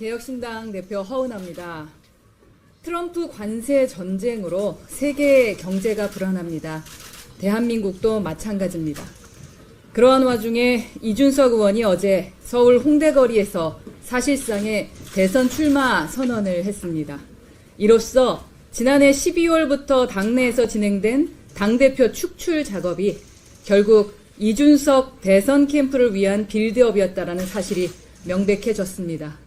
개혁신당 대표 허은하입니다. 트럼프 관세 전쟁으로 세계 경제가 불안합니다. 대한민국도 마찬가지입니다. 그러한 와중에 이준석 의원이 어제 서울 홍대거리에서 사실상의 대선 출마 선언을 했습니다. 이로써 지난해 12월부터 당내에서 진행된 당대표 축출 작업이 결국 이준석 대선 캠프를 위한 빌드업이었다라는 사실이 명백해졌습니다.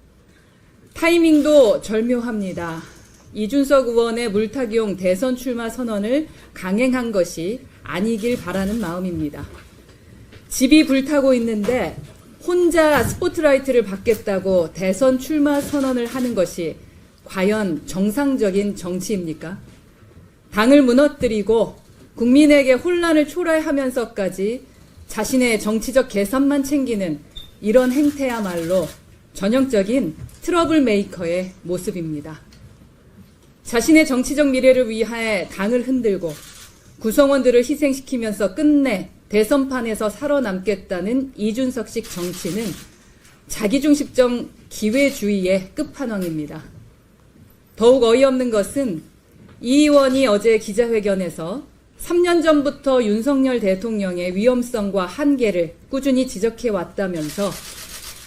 타이밍도 절묘합니다. 이준석 의원의 물타기용 대선 출마 선언을 강행한 것이 아니길 바라는 마음입니다. 집이 불타고 있는데 혼자 스포트라이트를 받겠다고 대선 출마 선언을 하는 것이 과연 정상적인 정치입니까? 당을 무너뜨리고 국민에게 혼란을 초래하면서까지 자신의 정치적 계산만 챙기는 이런 행태야말로 전형적인 트러블 메이커의 모습입니다. 자신의 정치적 미래를 위해 당을 흔들고 구성원들을 희생시키면서 끝내 대선판에서 살아남겠다는 이준석식 정치는 자기중심적 기회주의의 끝판왕입니다. 더욱 어이없는 것은 이 의원이 어제 기자회견에서 3년 전부터 윤석열 대통령의 위험성과 한계를 꾸준히 지적해 왔다면서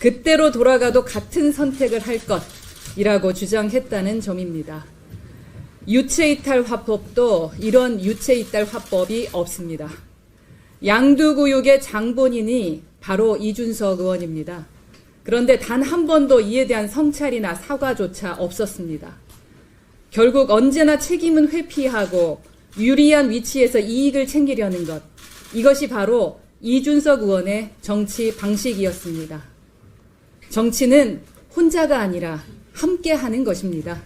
그때로 돌아가도 같은 선택을 할 것이라고 주장했다는 점입니다. 유체이탈 화법도 이런 유체이탈 화법이 없습니다. 양두구육의 장본인이 바로 이준석 의원입니다. 그런데 단 한 번도 이에 대한 성찰이나 사과조차 없었습니다. 결국 언제나 책임은 회피하고 유리한 위치에서 이익을 챙기려는 것, 이것이 바로 이준석 의원의 정치 방식이었습니다. 정치는 혼자가 아니라 함께하는 것입니다.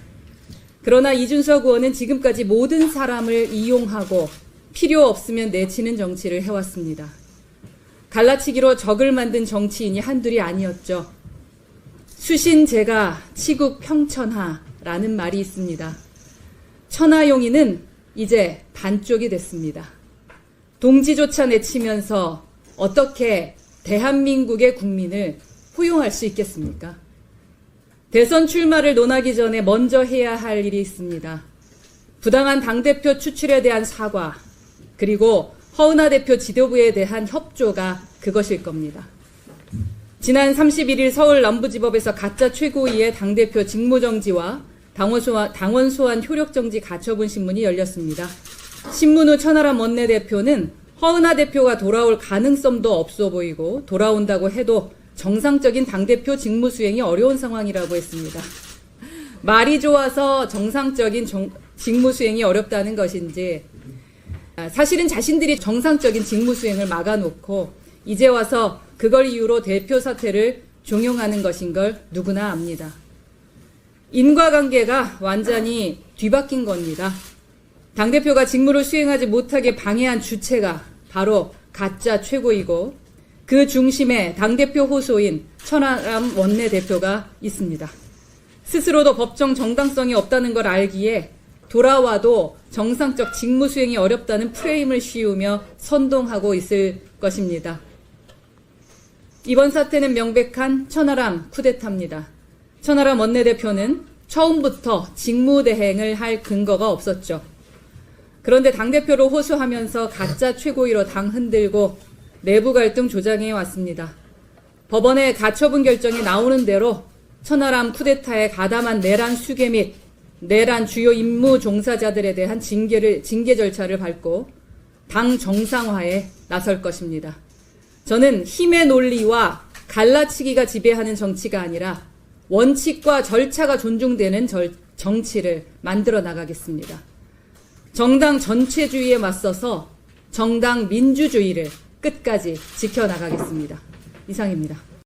그러나 이준석 의원은 지금까지 모든 사람을 이용하고 필요 없으면 내치는 정치를 해왔습니다. 갈라치기로 적을 만든 정치인이 한둘이 아니었죠. 수신제가 치국 평천하라는 말이 있습니다. 천하용인은 이제 반쪽이 됐습니다. 동지조차 내치면서 어떻게 대한민국의 국민을 포용할 수 있겠습니까? 대선 출마를 논하기 전에 먼저 해야 할 일이 있습니다. 부당한 당대표 추출에 대한 사과, 그리고 허은하 대표 지도부에 대한 협조가 그것일 겁니다. 지난 31일 서울 남부지법에서 가짜 최고위의 당대표 직무정지와 당원 소환 효력정지 가처분 신문이 열렸습니다. 신문 후 천하람 원내대표는 허은하 대표가 돌아올 가능성도 없어 보이고 돌아온다고 해도 정상적인 당대표 직무 수행이 어려운 상황이라고 했습니다. 말이 좋아서 정상적인 직무 수행이 어렵다는 것인지, 사실은 자신들이 정상적인 직무 수행을 막아놓고 이제 와서 그걸 이유로 대표 사퇴를 종용하는 것인 걸 누구나 압니다. 인과관계가 완전히 뒤바뀐 겁니다. 당대표가 직무를 수행하지 못하게 방해한 주체가 바로 가짜 최고이고 그 중심에 당대표 호소인 천하람 원내대표가 있습니다. 스스로도 법정 정당성이 없다는 걸 알기에 돌아와도 정상적 직무 수행이 어렵다는 프레임을 씌우며 선동하고 있을 것입니다. 이번 사태는 명백한 천하람 쿠데타입니다. 천하람 원내대표는 처음부터 직무대행을 할 근거가 없었죠. 그런데 당대표로 호소하면서 가짜 최고위로 당 흔들고 내부 갈등 조장해 왔습니다. 법원의 가처분 결정이 나오는 대로 천하람 쿠데타의 가담한 내란 수괴 및 내란 주요 임무 종사자들에 대한 징계 절차를 밟고 당 정상화에 나설 것입니다. 저는 힘의 논리와 갈라치기가 지배하는 정치가 아니라 원칙과 절차가 존중되는 정치를 만들어 나가겠습니다. 정당 전체주의에 맞서서 정당 민주주의를 끝까지 지켜나가겠습니다. 이상입니다.